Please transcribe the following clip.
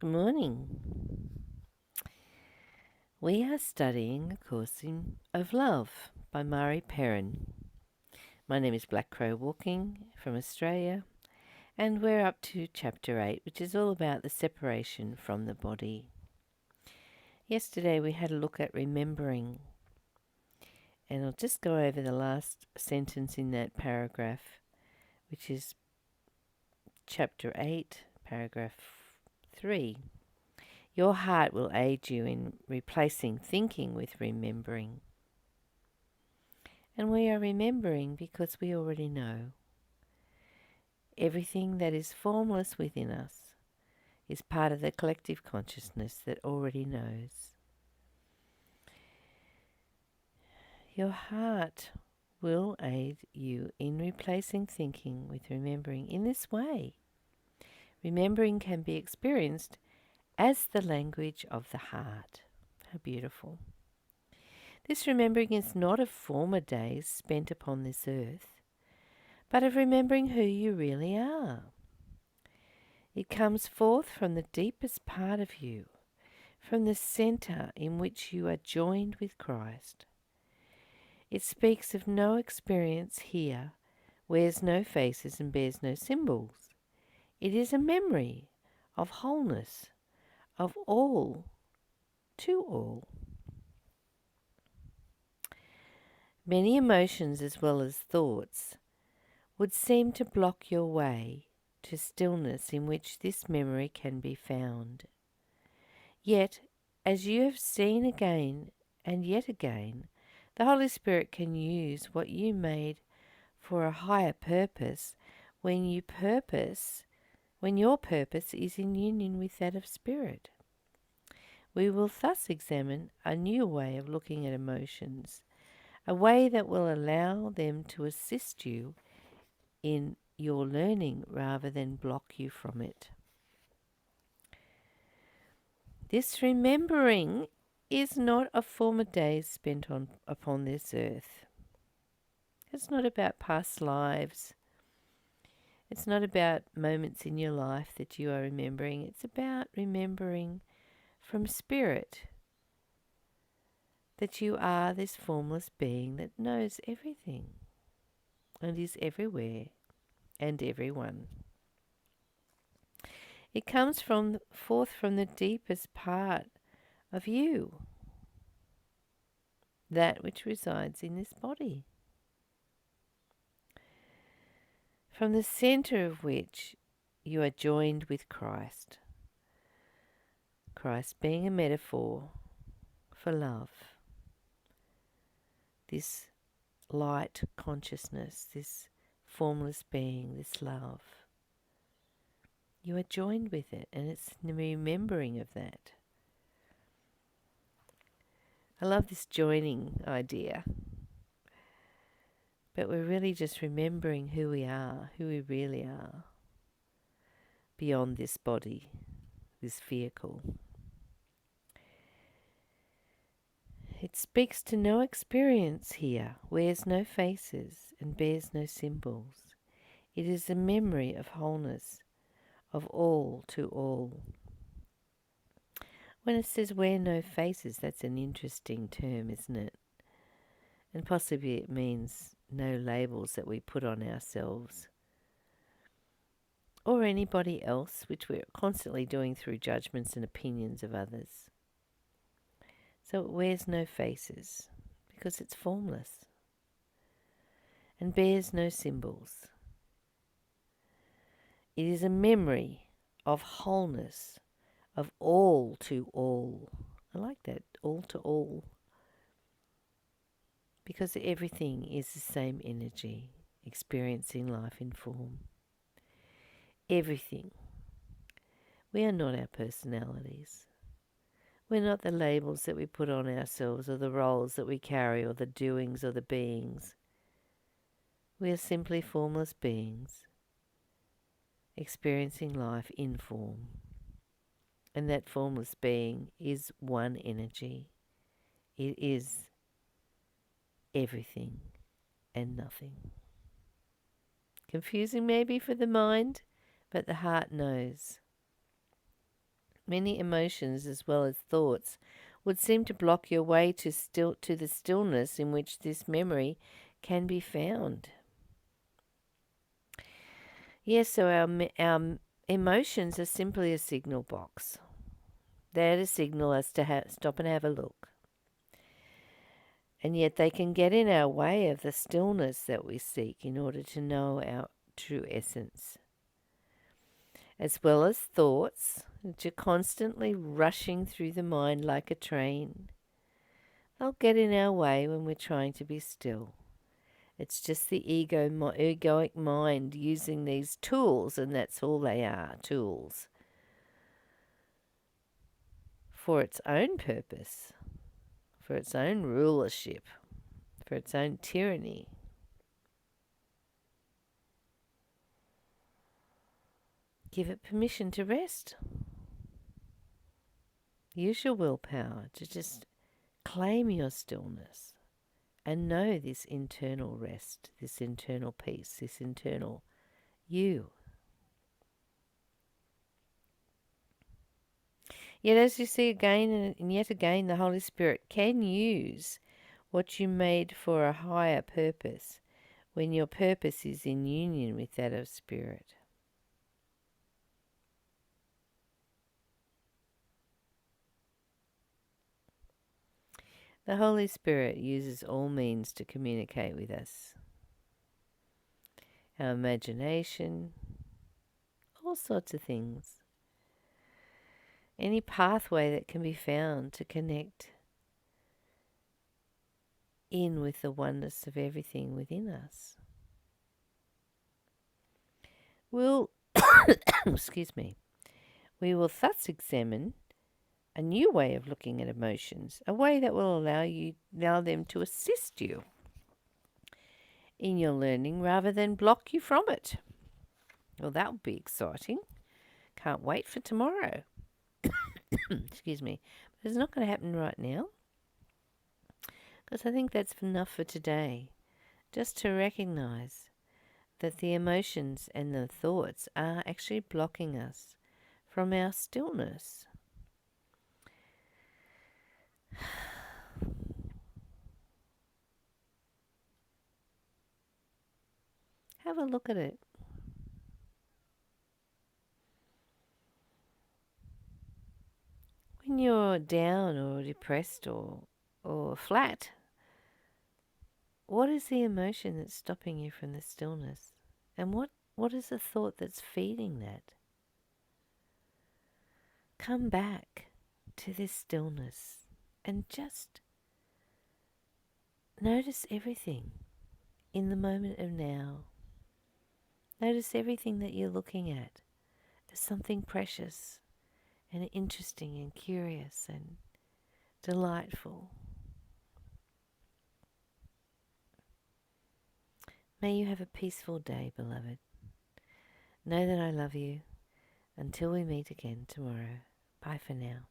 Good morning. We are studying A Course of Love by Mari Perron. My name is Black Crow Walking from Australia, and we're up to Chapter 8, which is all about the separation from the body. Yesterday we had a look at remembering, and I'll just go over the last sentence in that paragraph, which is Chapter 8, paragraph 3. Your heart will aid you in replacing thinking with remembering. And we are remembering because we already know. Everything that is formless within us is part of the collective consciousness that already knows. Your heart will aid you in replacing thinking with remembering in this way. Remembering can be experienced as the language of the heart. How beautiful. This remembering is not of former days spent upon this earth, but of remembering who you really are. It comes forth from the deepest part of you, from the centre in which you are joined with Christ. It speaks of no experience here, wears no faces and bears no symbols. It is a memory of wholeness, of all to all. Many emotions as well as thoughts would seem to block your way to stillness in which this memory can be found. Yet, as you have seen again and yet again, the Holy Spirit can use what you made for a higher purpose when your purpose is in union with that of Spirit. We will thus examine a new way of looking at emotions, a way that will allow them to assist you in your learning rather than block you from it. This remembering is not of former days spent upon this earth. It's not about past lives. It's not about moments in your life that you are remembering. It's about remembering from Spirit that you are this formless being that knows everything and is everywhere and everyone. It comes forth from the deepest part of you, that which resides in this body, from the centre of which you are joined with Christ. Christ being a metaphor for love, this light consciousness, this formless being, this love. You are joined with it, and it's the remembering of that. I love this joining idea, but we're really just remembering who we are, who we really are, beyond this body, this vehicle. It speaks to no experience here, wears no faces, and bears no symbols. It is a memory of wholeness, of all to all. When it says wear no faces, that's an interesting term, isn't it? And possibly it means no labels that we put on ourselves or anybody else, which we're constantly doing through judgments and opinions of others. So it wears no faces because it's formless and bears no symbols. It is a memory of wholeness, of all to all. I like that, all to all. Because everything is the same energy, experiencing life in form. Everything. We are not our personalities. We're not the labels that we put on ourselves or the roles that we carry or the doings or the beings. We are simply formless beings, experiencing life in form. And that formless being is one energy. It is everything and nothing. Confusing maybe for the mind, but the heart knows. Many emotions as well as thoughts would seem to block your way to the stillness in which this memory can be found. Yes, so our emotions are simply a signal box. They're to signal us to stop and have a look. And yet they can get in our way of the stillness that we seek in order to know our true essence. As well as thoughts, which are constantly rushing through the mind like a train. They'll get in our way when we're trying to be still. It's just the egoic mind using these tools, and that's all they are, tools, for its own purpose, for its own rulership, for its own tyranny. Give it permission to rest. Use your willpower to just claim your stillness and know this internal rest, this internal peace, this internal you. Yet as you see again and yet again, the Holy Spirit can use what you made for a higher purpose when your purpose is in union with that of Spirit. The Holy Spirit uses all means to communicate with us. Our imagination, all sorts of things. Any pathway that can be found to connect in with the oneness of everything within us. Excuse me. We will thus examine a new way of looking at emotions, a way that will allow them to assist you in your learning rather than block you from it. Well, that would be exciting. Can't wait for tomorrow. Excuse me. But it's not going to happen right now, because I think that's enough for today. Just to recognize that the emotions and the thoughts are actually blocking us from our stillness. Have a look at it. When you're down or depressed or flat, what is the emotion that's stopping you from the stillness? And what is the thought that's feeding that? Come back to this stillness and just notice everything in the moment of now. Notice everything that you're looking at as something precious and interesting and curious and delightful. May you have a peaceful day, beloved. Know that I love you. Until we meet again tomorrow. Bye for now.